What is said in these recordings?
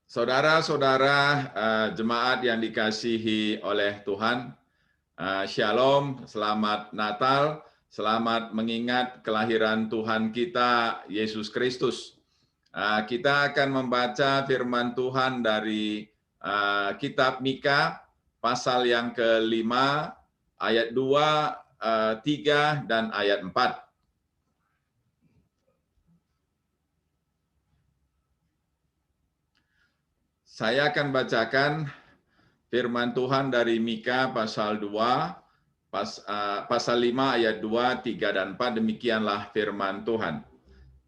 Saudara-saudara jemaat yang dikasihi oleh Tuhan, Shalom, selamat Natal, selamat mengingat kelahiran Tuhan kita, Yesus Kristus. Kita akan membaca firman Tuhan dari kitab Mika, pasal yang ke-5, ayat 2, 3, dan ayat 4. Saya akan bacakan firman Tuhan dari Mika pasal 2, pasal 5 ayat 2, 3, dan 4, demikianlah firman Tuhan.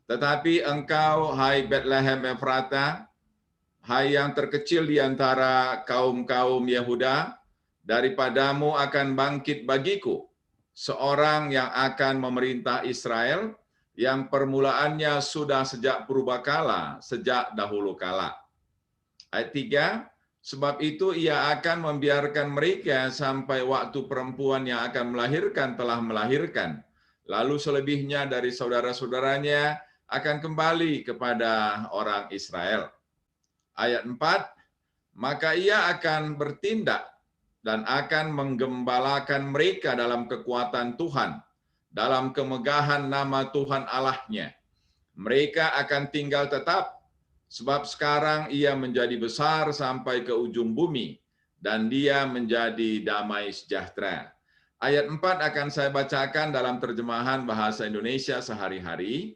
Tetapi engkau, hai Bethlehem Efrata, hai yang terkecil di antara kaum-kaum Yehuda, daripadamu akan bangkit bagiku seorang yang akan memerintah Israel, yang permulaannya sudah sejak purbakala, sejak dahulu kala. Ayat 3, sebab itu ia akan membiarkan mereka sampai waktu perempuan yang akan melahirkan telah melahirkan. Lalu selebihnya dari saudara-saudaranya akan kembali kepada orang Israel. Ayat 4, maka ia akan bertindak dan akan menggembalakan mereka dalam kekuatan Tuhan, dalam kemegahan nama Tuhan Allahnya. Mereka akan tinggal tetap, sebab sekarang ia menjadi besar sampai ke ujung bumi, dan dia menjadi damai sejahtera. Ayat 4 akan saya bacakan dalam terjemahan bahasa Indonesia sehari-hari.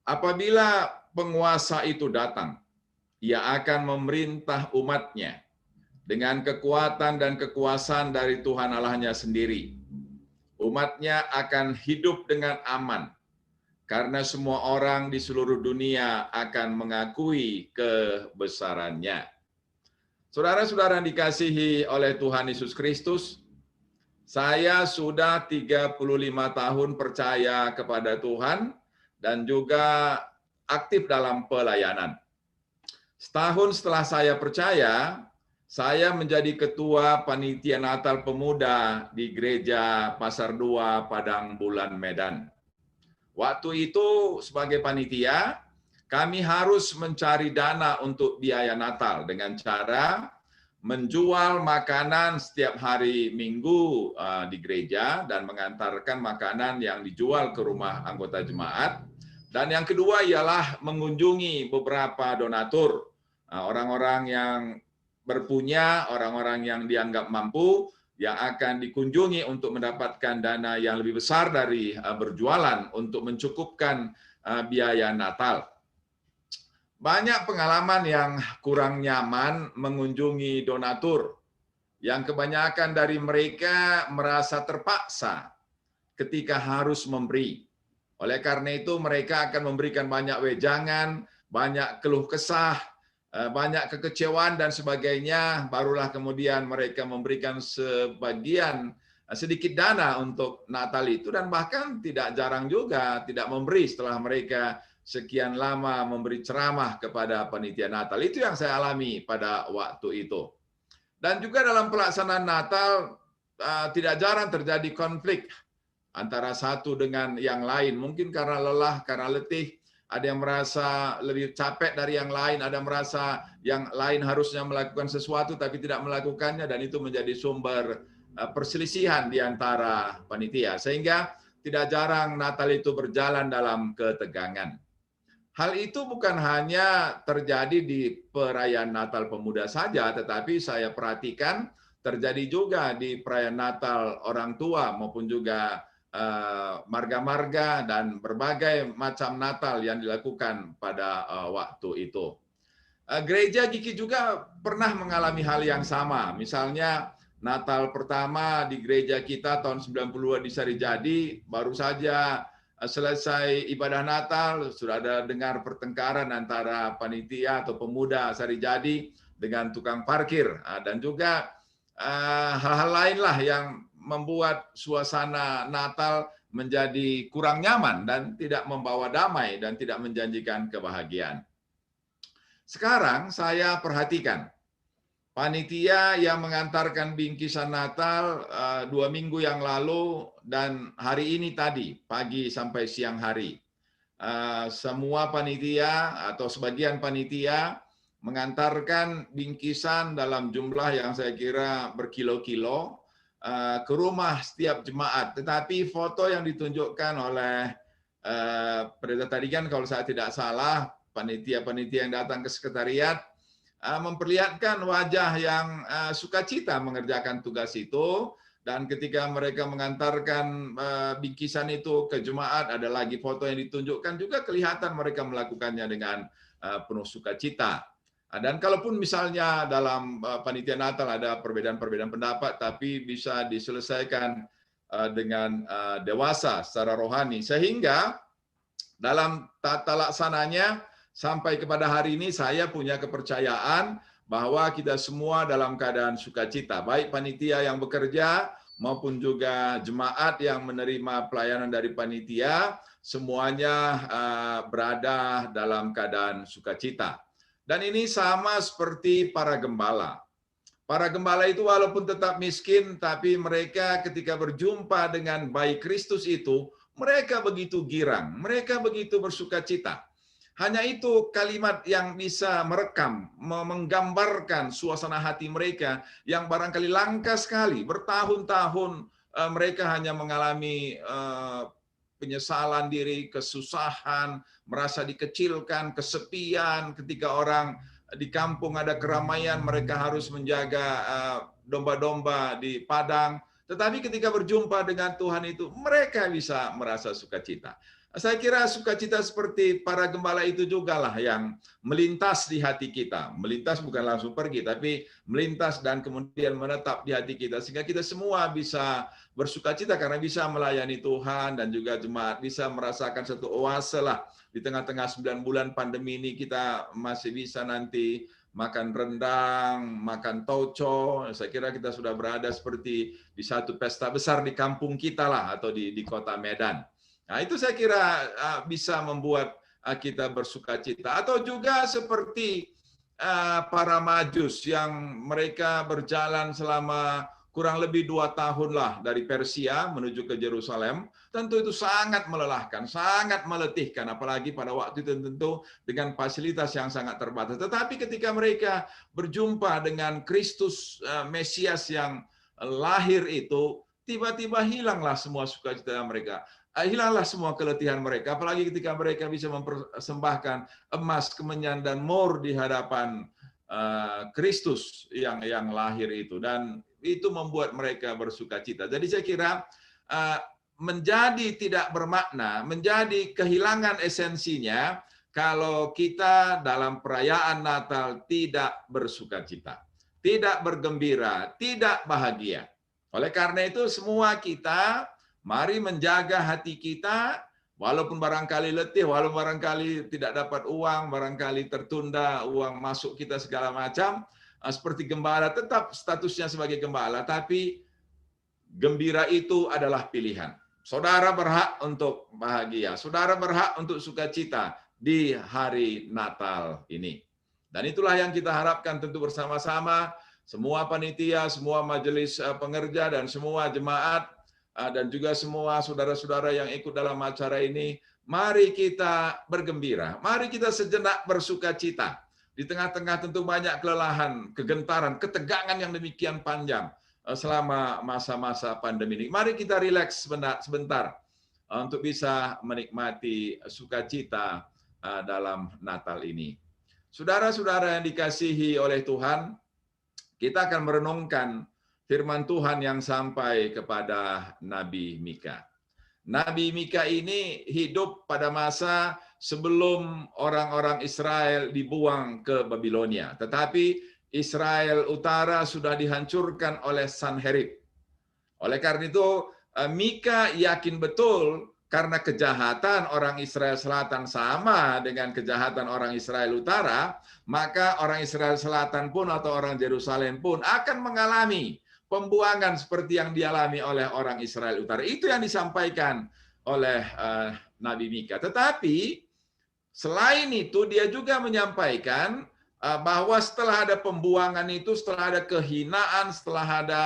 Apabila penguasa itu datang, ia akan memerintah umatnya dengan kekuatan dan kekuasaan dari Tuhan Allahnya sendiri. Umatnya akan hidup dengan aman, karena semua orang di seluruh dunia akan mengakui kebesarannya. Saudara-saudara yang dikasihi oleh Tuhan Yesus Kristus, saya sudah 35 tahun percaya kepada Tuhan dan juga aktif dalam pelayanan. Setahun setelah saya percaya, saya menjadi ketua panitia Natal Pemuda di Gereja Pasar 2 Padang Bulan Medan. Waktu itu sebagai panitia, kami harus mencari dana untuk biaya Natal dengan cara menjual makanan setiap hari Minggu di gereja dan mengantarkan makanan yang dijual ke rumah anggota jemaat. Dan yang kedua ialah mengunjungi beberapa donatur, orang-orang yang berpunya, orang-orang yang dianggap mampu, yang akan dikunjungi untuk mendapatkan dana yang lebih besar dari berjualan untuk mencukupkan biaya Natal. Banyak pengalaman yang kurang nyaman mengunjungi donatur, yang kebanyakan dari mereka merasa terpaksa ketika harus memberi. Oleh karena itu mereka akan memberikan banyak wejangan, banyak keluh kesah, banyak kekecewaan dan sebagainya, barulah kemudian mereka memberikan sebagian sedikit dana untuk Natal itu, dan bahkan tidak jarang juga tidak memberi setelah mereka sekian lama memberi ceramah kepada panitia Natal. Itu yang saya alami pada waktu itu. Dan juga dalam pelaksanaan Natal tidak jarang terjadi konflik antara satu dengan yang lain, mungkin karena lelah, karena letih. Ada yang merasa lebih capek dari yang lain, ada yang merasa yang lain harusnya melakukan sesuatu tapi tidak melakukannya, dan itu menjadi sumber perselisihan di antara panitia. Sehingga tidak jarang Natal itu berjalan dalam ketegangan. Hal itu bukan hanya terjadi di perayaan Natal Pemuda saja, tetapi saya perhatikan terjadi juga di perayaan Natal orang tua maupun juga marga-marga dan berbagai macam Natal yang dilakukan pada waktu itu. Gereja Giki juga pernah mengalami hal yang sama. Misalnya Natal pertama di gereja kita tahun 90-an di Sarijadi, baru saja selesai ibadah Natal, sudah ada dengar pertengkaran antara panitia atau pemuda Sarijadi dengan tukang parkir. Dan juga hal-hal lain lah yang membuat suasana Natal menjadi kurang nyaman dan tidak membawa damai dan tidak menjanjikan kebahagiaan. Sekarang saya perhatikan panitia yang mengantarkan bingkisan Natal 2 minggu yang lalu dan hari ini tadi pagi sampai siang hari. Semua panitia atau sebagian panitia mengantarkan bingkisan dalam jumlah yang saya kira berkilo-kilo ke rumah setiap jemaat. Tetapi foto yang ditunjukkan oleh pendeta tadi kan kalau saya tidak salah, panitia-panitia yang datang ke sekretariat memperlihatkan wajah yang sukacita mengerjakan tugas itu. Dan ketika mereka mengantarkan bingkisan itu ke jemaat, ada lagi foto yang ditunjukkan juga kelihatan mereka melakukannya dengan penuh sukacita. Dan kalaupun misalnya dalam panitia Natal ada perbedaan-perbedaan pendapat, tapi bisa diselesaikan dengan dewasa secara rohani. Sehingga dalam tata laksananya sampai kepada hari ini saya punya kepercayaan bahwa kita semua dalam keadaan sukacita, baik panitia yang bekerja maupun juga jemaat yang menerima pelayanan dari panitia, semuanya berada dalam keadaan sukacita. Dan ini sama seperti para gembala. Para gembala itu walaupun tetap miskin, tapi mereka ketika berjumpa dengan bayi Kristus itu, mereka begitu girang, mereka begitu bersukacita. Hanya itu kalimat yang bisa merekam, menggambarkan suasana hati mereka yang barangkali langka sekali. Bertahun-tahun mereka hanya mengalami penyesalan diri, kesusahan, merasa dikecilkan, kesepian. Ketika orang di kampung ada keramaian, mereka harus menjaga domba-domba di padang. Tetapi ketika berjumpa dengan Tuhan itu, mereka bisa merasa sukacita. Saya kira sukacita seperti para gembala itu juga lah yang melintas di hati kita. Melintas bukan langsung pergi, tapi melintas dan kemudian menetap di hati kita. Sehingga kita semua bisa bersukacita karena bisa melayani Tuhan dan juga jemaat bisa merasakan satu oase lah. Di tengah-tengah 9 bulan pandemi ini kita masih bisa nanti makan rendang, makan tauco. Saya kira kita sudah berada seperti di satu pesta besar di kampung kita lah atau di kota Medan. Nah, itu saya kira bisa membuat kita bersukacita. Atau juga seperti para Majus yang mereka berjalan selama kurang lebih 2 tahun lah dari Persia menuju ke Yerusalem. Tentu itu sangat melelahkan, sangat meletihkan, apalagi pada waktu itu tentu dengan fasilitas yang sangat terbatas. Tetapi ketika mereka berjumpa dengan Kristus Mesias yang lahir itu, tiba-tiba hilanglah semua sukacita mereka. Hilanglah semua keletihan mereka, apalagi ketika mereka bisa mempersembahkan emas, kemenyan, dan mur di hadapan Kristus yang lahir itu. Dan itu membuat mereka bersukacita. Jadi saya kira menjadi tidak bermakna, menjadi kehilangan esensinya kalau kita dalam perayaan Natal tidak bersukacita, tidak bergembira, tidak bahagia. Oleh karena itu semua kita mari menjaga hati kita, walaupun barangkali letih, walaupun barangkali tidak dapat uang, barangkali tertunda uang masuk kita segala macam, seperti gembala, tetap statusnya sebagai gembala, tapi gembira itu adalah pilihan. Saudara berhak untuk bahagia, saudara berhak untuk sukacita di hari Natal ini. Dan itulah yang kita harapkan tentu bersama-sama, semua panitia, semua majelis pengerja, dan semua jemaat, dan juga semua saudara-saudara yang ikut dalam acara ini, mari kita bergembira, mari kita sejenak bersukacita. Di tengah-tengah tentu banyak kelelahan, kegentaran, ketegangan yang demikian panjang selama masa-masa pandemi ini. Mari kita rileks sebentar untuk bisa menikmati sukacita dalam Natal ini. Saudara-saudara yang dikasihi oleh Tuhan, kita akan merenungkan firman Tuhan yang sampai kepada Nabi Mika. Nabi Mika ini hidup pada masa sebelum orang-orang Israel dibuang ke Babilonia. Tetapi Israel Utara sudah dihancurkan oleh Sanherib. Oleh karena itu, Mika yakin betul karena kejahatan orang Israel Selatan sama dengan kejahatan orang Israel Utara, maka orang Israel Selatan pun atau orang Yerusalem pun akan mengalami pembuangan seperti yang dialami oleh orang Israel Utara. Itu yang disampaikan oleh Nabi Mika. Tetapi selain itu dia juga menyampaikan bahwa setelah ada pembuangan itu, setelah ada kehinaan, setelah ada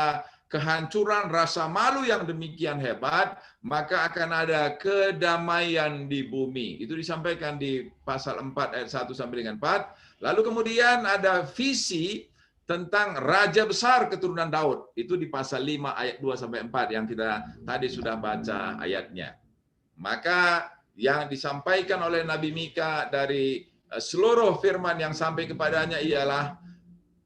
kehancuran rasa malu yang demikian hebat, maka akan ada kedamaian di bumi. Itu disampaikan di pasal 4 ayat 1 sampai dengan 4. Lalu kemudian ada visi tentang raja besar keturunan Daud. Itu di pasal 5 ayat 2 sampai 4 yang kita tadi sudah baca ayatnya. Maka yang disampaikan oleh Nabi Mika dari seluruh firman yang sampai kepadanya ialah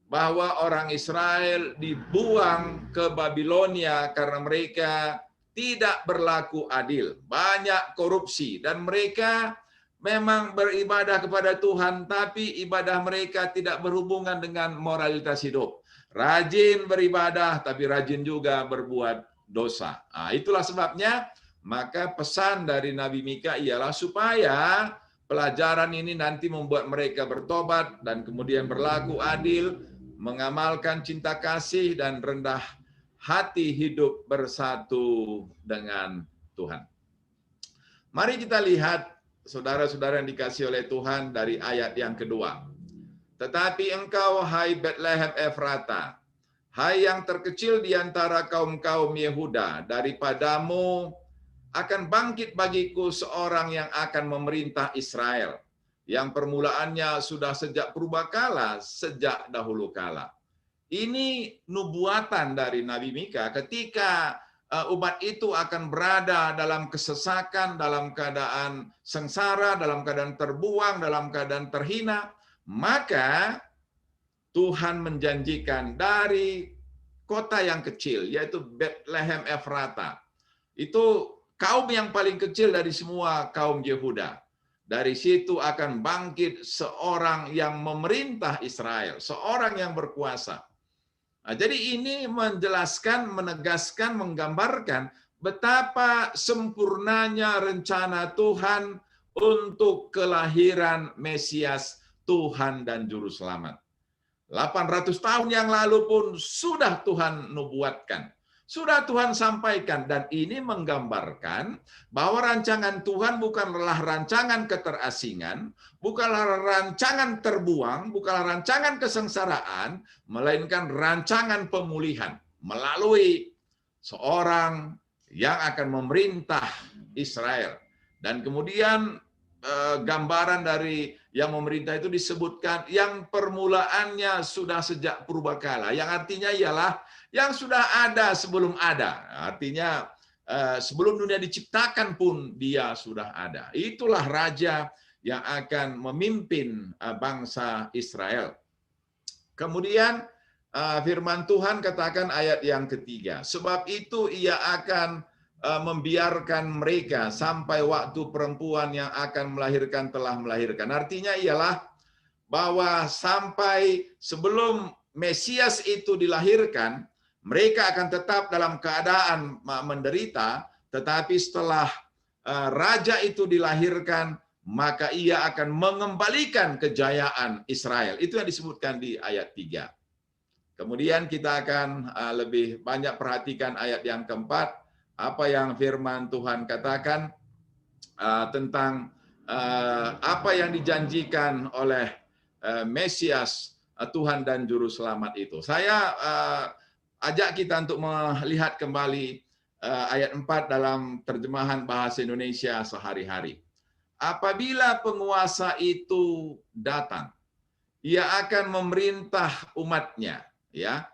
bahwa orang Israel dibuang ke Babilonia karena mereka tidak berlaku adil, banyak korupsi, dan mereka memang beribadah kepada Tuhan, tapi ibadah mereka tidak berhubungan dengan moralitas hidup. Rajin beribadah, tapi rajin juga berbuat dosa. Nah, itulah sebabnya, maka pesan dari Nabi Mika ialah supaya pelajaran ini nanti membuat mereka bertobat dan kemudian berlaku adil, mengamalkan cinta kasih dan rendah hati, hidup bersatu dengan Tuhan. Mari kita lihat, saudara-saudara yang dikasihi oleh Tuhan, dari ayat yang kedua. Tetapi engkau, hai Bethlehem Efrata, hai yang terkecil di antara kaum-kaum Yehuda, daripadamu akan bangkit bagiku seorang yang akan memerintah Israel, yang permulaannya sudah sejak purbakala, sejak dahulu kala. Ini nubuatan dari Nabi Mika ketika umat itu akan berada dalam kesesakan, dalam keadaan sengsara, dalam keadaan terbuang, dalam keadaan terhina, maka Tuhan menjanjikan dari kota yang kecil, yaitu Bethlehem Efrata. Itu kaum yang paling kecil dari semua kaum Yehuda. Dari situ akan bangkit seorang yang memerintah Israel, seorang yang berkuasa. Nah, jadi ini menjelaskan, menegaskan, menggambarkan betapa sempurnanya rencana Tuhan untuk kelahiran Mesias, Tuhan dan Juru Selamat. 800 tahun yang lalu pun sudah Tuhan nubuatkan. Sudah Tuhan sampaikan, dan ini menggambarkan bahwa rancangan Tuhan bukanlah rancangan keterasingan, bukanlah rancangan terbuang, bukanlah rancangan kesengsaraan, melainkan rancangan pemulihan melalui seorang yang akan memerintah Israel. Dan kemudian gambaran dari yang memerintah itu disebutkan yang permulaannya sudah sejak purbakala, yang artinya ialah yang sudah ada sebelum ada. Artinya sebelum dunia diciptakan pun dia sudah ada. Itulah raja yang akan memimpin bangsa Israel. Kemudian firman Tuhan katakan ayat yang ketiga, sebab itu ia akan membiarkan mereka sampai waktu perempuan yang akan melahirkan telah melahirkan. Artinya ialah bahwa sampai sebelum Mesias itu dilahirkan, mereka akan tetap dalam keadaan menderita, tetapi setelah raja itu dilahirkan, maka ia akan mengembalikan kejayaan Israel. Itu yang disebutkan di ayat 3. Kemudian kita akan lebih banyak perhatikan ayat yang keempat, apa yang firman Tuhan katakan tentang apa yang dijanjikan oleh Mesias, Tuhan dan Juru Selamat itu. Saya ajak kita untuk melihat kembali ayat 4 dalam terjemahan bahasa Indonesia sehari-hari. Apabila penguasa itu datang, ia akan memerintah umatnya. Ya,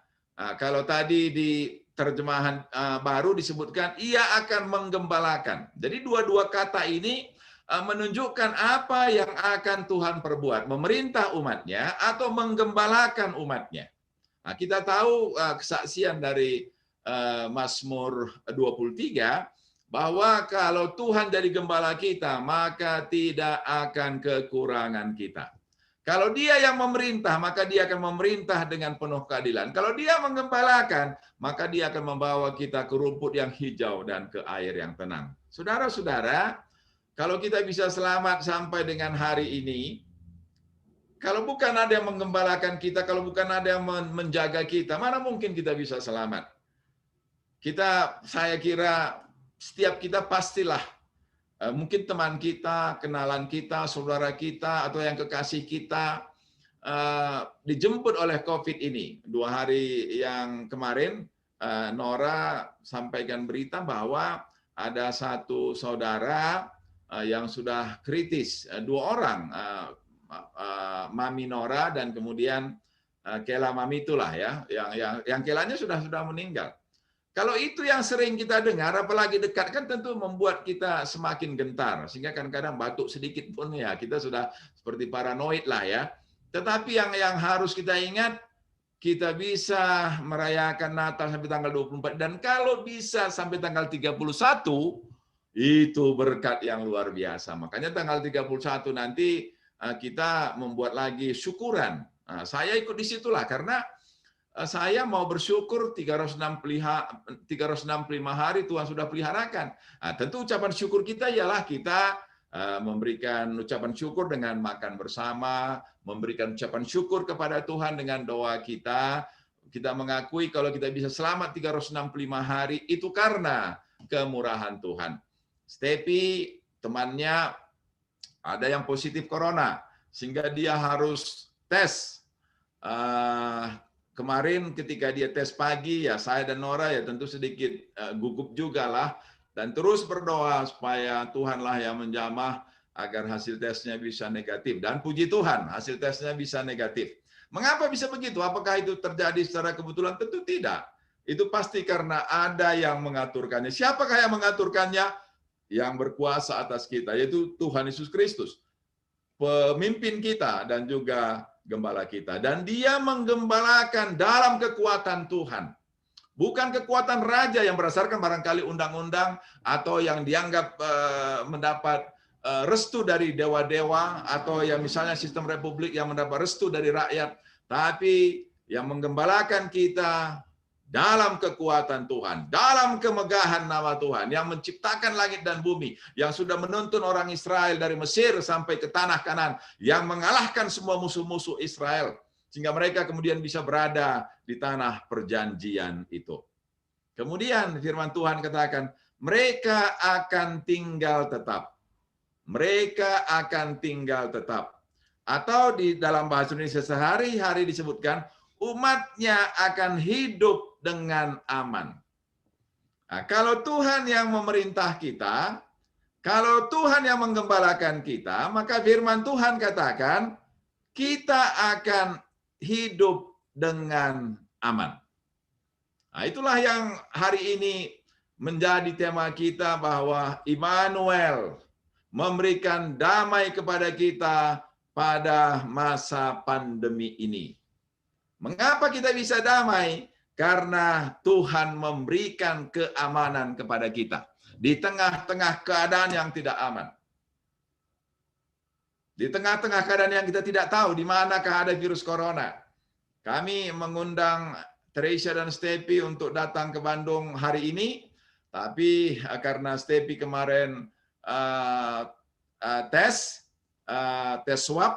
kalau tadi di terjemahan baru disebutkan ia akan menggembalakan. Jadi dua-dua kata ini menunjukkan apa yang akan Tuhan perbuat, memerintah umatnya atau menggembalakan umatnya. Nah, kita tahu kesaksian dari Mazmur 23 bahwa kalau Tuhan jadi gembala kita, maka tidak akan kekurangan kita. Kalau dia yang memerintah, maka dia akan memerintah dengan penuh keadilan. Kalau dia menggembalakan, maka dia akan membawa kita ke rumput yang hijau dan ke air yang tenang. Saudara-saudara, kalau kita bisa selamat sampai dengan hari ini, kalau bukan ada yang menggembalakan kita, kalau bukan ada yang menjaga kita, mana mungkin kita bisa selamat? Saya kira setiap kita pastilah, mungkin teman kita, kenalan kita, saudara kita, atau yang kekasih kita dijemput oleh COVID ini. 2 hari yang kemarin Nora sampaikan berita bahwa ada satu saudara yang sudah kritis, 2 orang, Mami Nora dan kemudian Kela Mami itulah ya, yang Kelanya sudah meninggal. Kalau itu yang sering kita dengar, apalagi dekat, kan tentu membuat kita semakin gentar. Sehingga kadang-kadang batuk sedikit pun ya, kita sudah seperti paranoid lah ya. Tetapi yang harus kita ingat, kita bisa merayakan Natal sampai tanggal 24. Dan kalau bisa sampai tanggal 31, itu berkat yang luar biasa. Makanya tanggal 31 nanti kita membuat lagi syukuran. Saya ikut di situlah, karena saya mau bersyukur 365 hari Tuhan sudah peliharakan. Tentu ucapan syukur kita ialah kita memberikan ucapan syukur dengan makan bersama, memberikan ucapan syukur kepada Tuhan dengan doa kita. Kita mengakui kalau kita bisa selamat 365 hari itu karena kemurahan Tuhan. Stepi temannya ada yang positif corona, sehingga dia harus tes. Kemarin ketika dia tes pagi, ya saya dan Nora ya tentu sedikit gugup juga lah, dan terus berdoa supaya Tuhanlah yang menjamah agar hasil tesnya bisa negatif. Dan puji Tuhan, hasil tesnya bisa negatif. Mengapa bisa begitu? Apakah itu terjadi secara kebetulan? Tentu tidak. Itu pasti karena ada yang mengaturkannya. Siapakah yang mengaturkannya? Yang berkuasa atas kita, yaitu Tuhan Yesus Kristus, pemimpin kita dan juga gembala kita. Dan dia menggembalakan dalam kekuatan Tuhan. Bukan kekuatan raja yang berdasarkan barangkali undang-undang atau yang dianggap mendapat restu dari dewa-dewa, atau yang misalnya sistem republik yang mendapat restu dari rakyat. Tapi yang menggembalakan kita dalam kekuatan Tuhan, dalam kemegahan nama Tuhan, yang menciptakan langit dan bumi, yang sudah menuntun orang Israel dari Mesir sampai ke tanah Kanan, yang mengalahkan semua musuh-musuh Israel, sehingga mereka kemudian bisa berada di tanah perjanjian itu. Kemudian firman Tuhan katakan, mereka akan tinggal tetap. Mereka akan tinggal tetap. Atau di dalam bahasa Indonesia sehari-hari disebutkan, umatnya akan hidup dengan aman. Nah, kalau Tuhan yang memerintah kita, kalau Tuhan yang menggembalakan kita, maka firman Tuhan katakan, kita akan hidup dengan aman. Nah, itulah yang hari ini menjadi tema kita, bahwa Immanuel memberikan damai kepada kita pada masa pandemi ini. Mengapa kita bisa damai? Karena Tuhan memberikan keamanan kepada kita di tengah-tengah keadaan yang tidak aman. Di tengah-tengah keadaan yang kita tidak tahu di manakah ada virus corona. Kami mengundang Teresa dan Stepi untuk datang ke Bandung hari ini, tapi karena Stepi kemarin tes swab,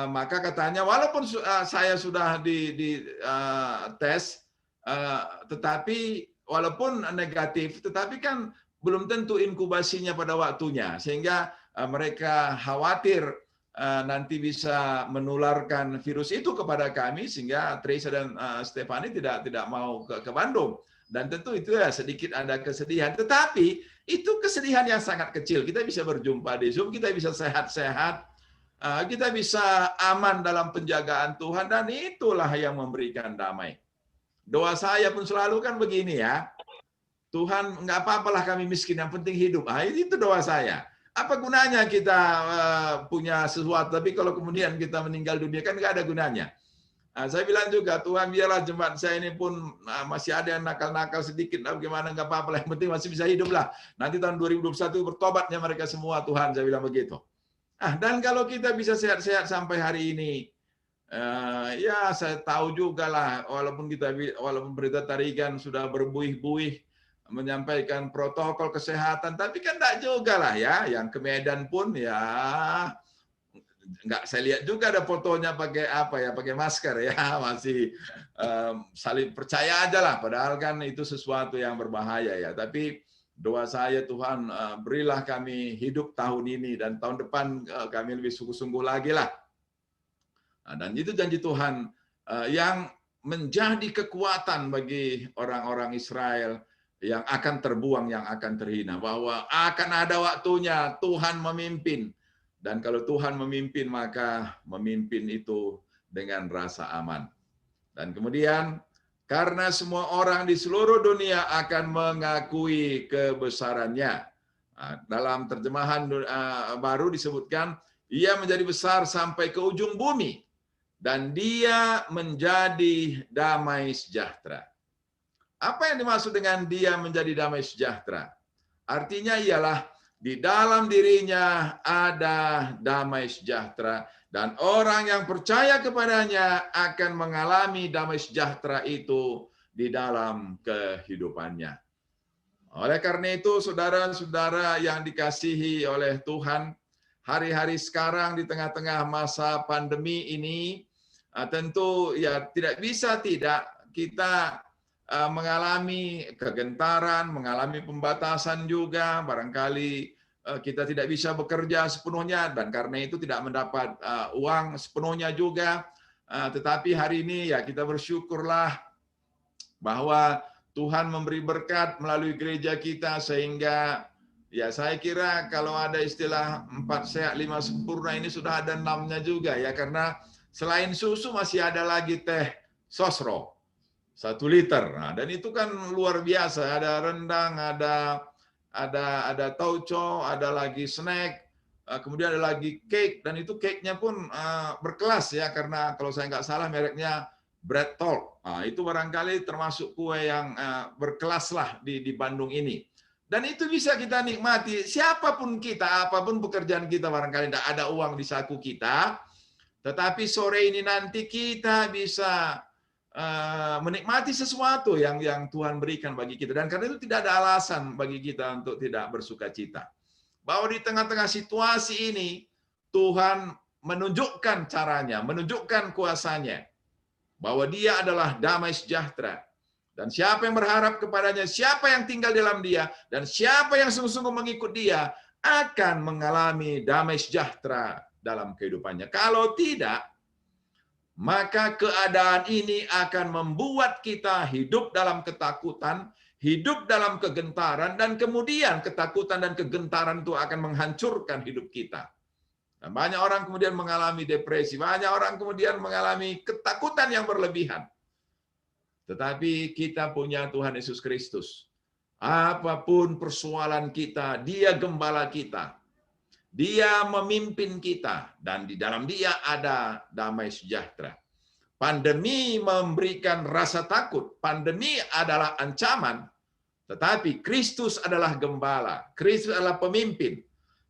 maka katanya walaupun saya sudah di tes, tetapi walaupun negatif, tetapi kan belum tentu inkubasinya pada waktunya, sehingga mereka khawatir nanti bisa menularkan virus itu kepada kami, sehingga Teresa dan Stefani tidak mau ke Bandung. Dan tentu itu ya sedikit ada kesedihan, tetapi itu kesedihan yang sangat kecil. Kita bisa berjumpa di Zoom, kita bisa sehat-sehat, kita bisa aman dalam penjagaan Tuhan, dan itulah yang memberikan damai. Doa saya pun selalu kan begini ya, Tuhan nggak apa-apalah kami miskin, yang penting hidup. Itu doa saya. Apa gunanya kita punya sesuatu, tapi kalau kemudian kita meninggal dunia kan nggak ada gunanya. Saya bilang juga, Tuhan biarlah jemaat saya ini pun masih ada yang nakal-nakal sedikit, bagaimana nggak apa-apa, yang penting masih bisa hidup lah. Nanti tahun 2021 bertobatnya mereka semua, Tuhan, saya bilang begitu. Dan kalau kita bisa sehat-sehat sampai hari ini, ya saya tahu juga lah, walaupun berita tarikan sudah berbuih-buih menyampaikan protokol kesehatan, tapi kan enggak juga lah ya, yang ke Medan pun ya enggak, saya lihat juga ada fotonya pakai pakai masker ya, masih saling percaya aja lah, padahal kan itu sesuatu yang berbahaya ya. Tapi doa saya, Tuhan berilah kami hidup tahun ini, dan tahun depan kami lebih sungguh-sungguh lagi lah. Dan itu janji Tuhan yang menjadi kekuatan bagi orang-orang Israel yang akan terbuang, yang akan terhina. Bahwa akan ada waktunya Tuhan memimpin. Dan kalau Tuhan memimpin, maka memimpin itu dengan rasa aman. Dan kemudian, karena semua orang di seluruh dunia akan mengakui kebesarannya. Dalam terjemahan baru disebutkan, ia menjadi besar sampai ke ujung bumi. Dan dia menjadi damai sejahtera. Apa yang dimaksud dengan dia menjadi damai sejahtera? Artinya ialah di dalam dirinya ada damai sejahtera. Dan orang yang percaya kepadanya akan mengalami damai sejahtera itu di dalam kehidupannya. Oleh karena itu, saudara-saudara yang dikasihi oleh Tuhan, hari-hari sekarang di tengah-tengah masa pandemi ini, tentu ya tidak bisa tidak kita mengalami kegentaran, mengalami pembatasan juga, barangkali kita tidak bisa bekerja sepenuhnya dan karena itu tidak mendapat uang sepenuhnya juga. Tetapi hari ini ya kita bersyukurlah bahwa Tuhan memberi berkat melalui gereja kita sehingga ya saya kira kalau ada istilah 4 sehat 5 sempurna ini sudah ada 6-nya juga ya, karena selain susu masih ada lagi teh sosro 1 liter. Nah, dan itu kan luar biasa, ada rendang, ada tauco, ada lagi snack, kemudian ada lagi cake, dan itu cake-nya pun berkelas ya, karena kalau saya nggak salah mereknya Bread Talk. Nah, itu barangkali termasuk kue yang berkelas lah di Bandung ini. Dan itu bisa kita nikmati, siapapun kita, apapun pekerjaan kita, barangkali tidak ada uang di saku kita, tetapi sore ini nanti kita bisa menikmati sesuatu yang Tuhan berikan bagi kita. Dan karena itu tidak ada alasan bagi kita untuk tidak bersuka cita. Bahwa di tengah-tengah situasi ini, Tuhan menunjukkan caranya, menunjukkan kuasanya. Bahwa dia adalah damai sejahtera. Dan siapa yang berharap kepadanya, siapa yang tinggal dalam dia, dan siapa yang sungguh-sungguh mengikut dia, akan mengalami damai sejahtera dalam kehidupannya. Kalau tidak, maka keadaan ini akan membuat kita hidup dalam ketakutan, hidup dalam kegentaran, dan kemudian ketakutan dan kegentaran itu akan menghancurkan hidup kita. Dan banyak orang kemudian mengalami depresi, banyak orang kemudian mengalami ketakutan yang berlebihan. Tetapi kita punya Tuhan Yesus Kristus. Apapun persoalan kita, Dia gembala kita. Dia memimpin kita, dan di dalam Dia ada damai sejahtera. Pandemi memberikan rasa takut, pandemi adalah ancaman, tetapi Kristus adalah gembala, Kristus adalah pemimpin,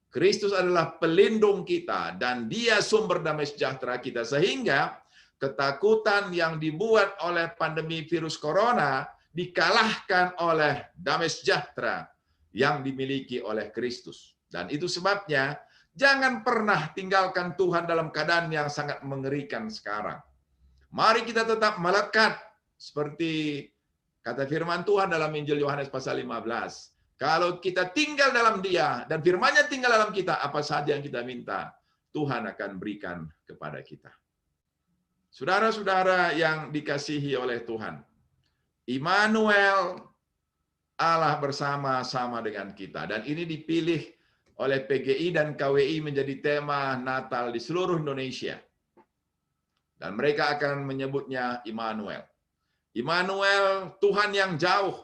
Kristus adalah pelindung kita, dan Dia sumber damai sejahtera kita. Sehingga ketakutan yang dibuat oleh pandemi virus corona dikalahkan oleh damai sejahtera yang dimiliki oleh Kristus. Dan itu sebabnya jangan pernah tinggalkan Tuhan dalam keadaan yang sangat mengerikan sekarang. Mari kita tetap melekat seperti kata firman Tuhan dalam Injil Yohanes pasal 15. Kalau kita tinggal dalam Dia dan firman-Nya tinggal dalam kita, apa saja yang kita minta, Tuhan akan berikan kepada kita. Saudara-saudara yang dikasihi oleh Tuhan, Immanuel, Allah bersama-sama dengan kita. Dan ini dipilih oleh PGI dan KWI menjadi tema Natal di seluruh Indonesia. Dan mereka akan menyebutnya Immanuel. Immanuel, Tuhan yang jauh,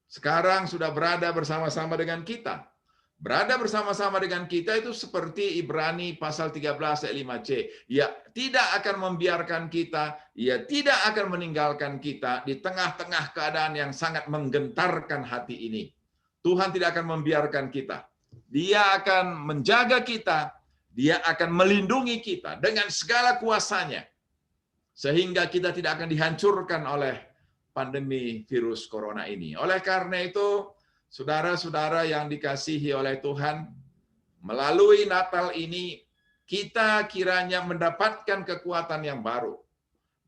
sekarang sudah berada bersama-sama dengan kita. Berada bersama-sama dengan kita itu seperti Ibrani pasal 13 ayat 5c. Ia tidak akan membiarkan kita, Ia tidak akan meninggalkan kita di tengah-tengah keadaan yang sangat menggentarkan hati ini. Tuhan tidak akan membiarkan kita. Dia akan menjaga kita, Dia akan melindungi kita dengan segala kuasanya. Sehingga kita tidak akan dihancurkan oleh pandemi virus corona ini. Oleh karena itu, saudara-saudara yang dikasihi oleh Tuhan, melalui Natal ini, kita kiranya mendapatkan kekuatan yang baru,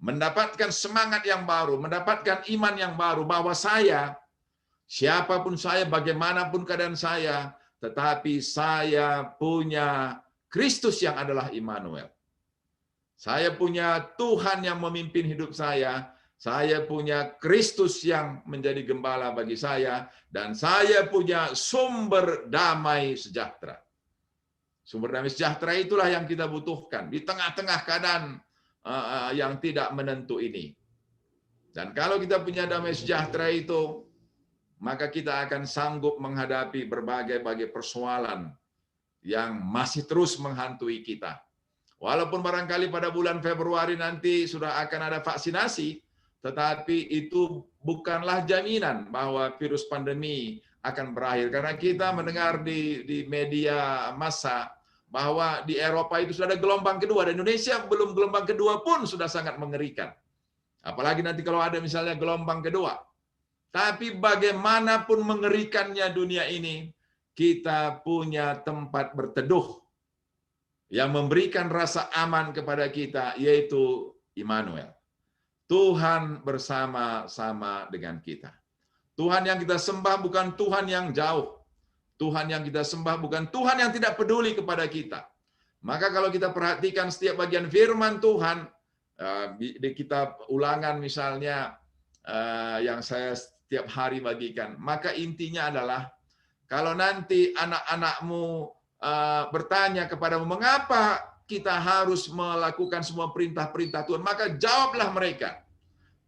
mendapatkan semangat yang baru, mendapatkan iman yang baru, bahwa saya, siapapun saya, bagaimanapun keadaan saya, tetapi saya punya Kristus yang adalah Immanuel. Saya punya Tuhan yang memimpin hidup saya punya Kristus yang menjadi gembala bagi saya, dan saya punya sumber damai sejahtera. Sumber damai sejahtera itulah yang kita butuhkan di tengah-tengah keadaan yang tidak menentu ini. Dan kalau kita punya damai sejahtera itu, maka kita akan sanggup menghadapi berbagai persoalan yang masih terus menghantui kita. Walaupun barangkali pada bulan Februari nanti sudah akan ada vaksinasi, tetapi itu bukanlah jaminan bahwa virus pandemi akan berakhir. Karena kita mendengar di media massa bahwa di Eropa itu sudah ada gelombang kedua, dan Indonesia belum gelombang kedua pun sudah sangat mengerikan. Apalagi nanti kalau ada misalnya gelombang kedua. Tapi bagaimanapun mengerikannya dunia ini, kita punya tempat berteduh yang memberikan rasa aman kepada kita, yaitu Immanuel. Tuhan bersama-sama dengan kita. Tuhan yang kita sembah bukan Tuhan yang jauh. Tuhan yang kita sembah bukan Tuhan yang tidak peduli kepada kita. Maka kalau kita perhatikan setiap bagian firman Tuhan, di kitab Ulangan misalnya, yang saya setiap hari bagikan, maka intinya adalah, kalau nanti anak-anakmu bertanya kepadamu, mengapa kita harus melakukan semua perintah-perintah Tuhan, maka jawablah mereka,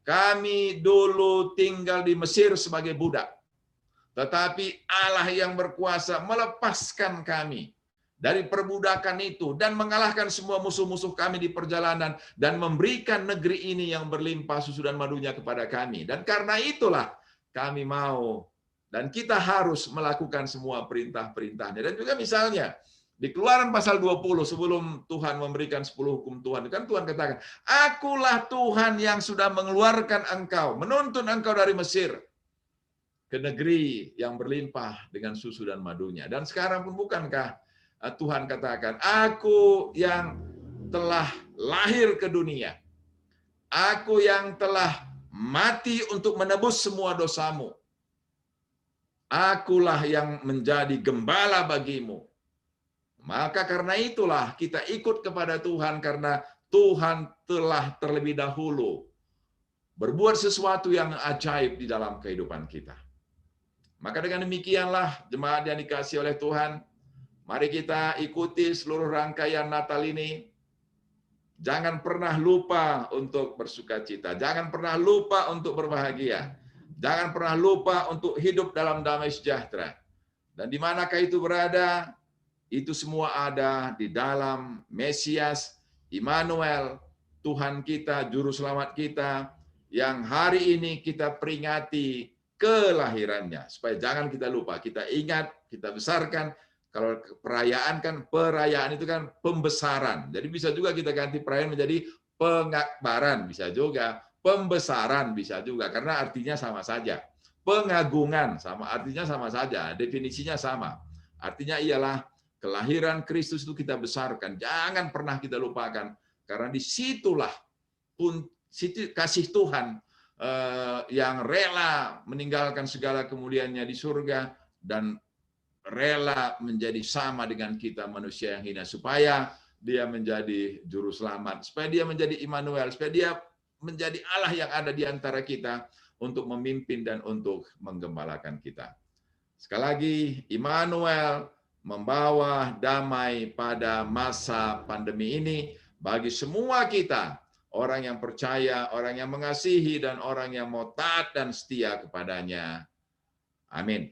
kami dulu tinggal di Mesir sebagai budak, tetapi Allah yang berkuasa melepaskan kami dari perbudakan itu dan mengalahkan semua musuh-musuh kami di perjalanan dan memberikan negeri ini yang berlimpah susu dan madunya kepada kami. Dan karena itulah kami mau dan kita harus melakukan semua perintah-perintahnya. Dan juga misalnya di Keluaran pasal 20, sebelum Tuhan memberikan 10 hukum Tuhan, kan Tuhan katakan, akulah Tuhan yang sudah mengeluarkan engkau, menuntun engkau dari Mesir ke negeri yang berlimpah dengan susu dan madunya. Dan sekarang pun bukankah Tuhan katakan, aku yang telah lahir ke dunia, aku yang telah mati untuk menebus semua dosamu, akulah yang menjadi gembala bagimu. Maka karena itulah kita ikut kepada Tuhan, karena Tuhan telah terlebih dahulu berbuat sesuatu yang ajaib di dalam kehidupan kita. Maka dengan demikianlah jemaat yang dikasihi oleh Tuhan, mari kita ikuti seluruh rangkaian Natal ini. Jangan pernah lupa untuk bersukacita. Jangan pernah lupa untuk berbahagia. Jangan pernah lupa untuk hidup dalam damai sejahtera. Dan di manakah itu berada, itu semua ada di dalam Mesias, Immanuel, Tuhan kita, Juru Selamat kita, yang hari ini kita peringati kelahirannya. Supaya jangan kita lupa, kita ingat, kita besarkan. Kalau perayaan kan, perayaan itu kan pembesaran. Jadi bisa juga kita ganti perayaan menjadi pengakbaran, bisa juga. Pembesaran bisa juga, karena artinya sama saja. Pengagungan sama, artinya sama saja, definisinya sama. Artinya ialah kelahiran Kristus itu kita besarkan. Jangan pernah kita lupakan, karena disitulah pun kasih Tuhan yang rela meninggalkan segala kemuliaannya di surga dan rela menjadi sama dengan kita manusia yang hina, supaya dia menjadi juru selamat, supaya dia menjadi Immanuel, supaya dia menjadi Allah yang ada di antara kita untuk memimpin dan untuk menggembalakan kita. Sekali lagi, Immanuel membawa damai pada masa pandemi ini bagi semua kita, orang yang percaya, orang yang mengasihi, dan orang yang mau taat dan setia kepadanya. Amin.